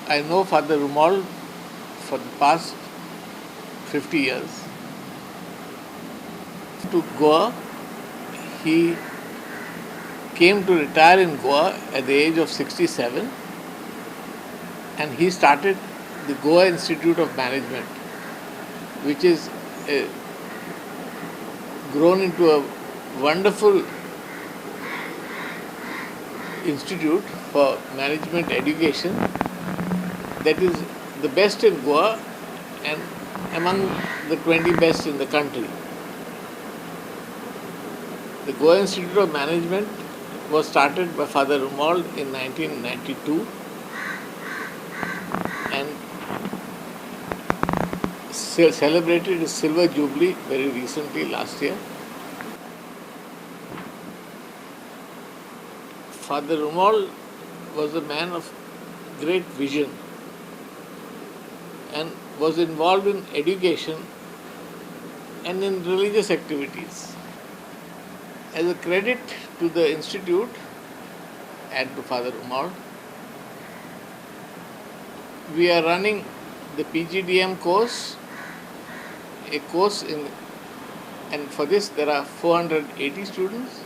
I know Father Romualdo for the past 50 years. To Goa, he came to retire in Goa at the age of 67, and he started the Goa Institute of Management, which is grown into a wonderful institute for management education that is the best in Goa and among the 20 best in the country. The Goa Institute of Management was started by Father Romualdo in 1992 and celebrated its silver jubilee very recently last year. Father Romualdo was a man of great vision and was involved in education and in religious activities. As a credit to the institute and to Father Romualdo, we are running the PGDM course, and for this there are 480 students.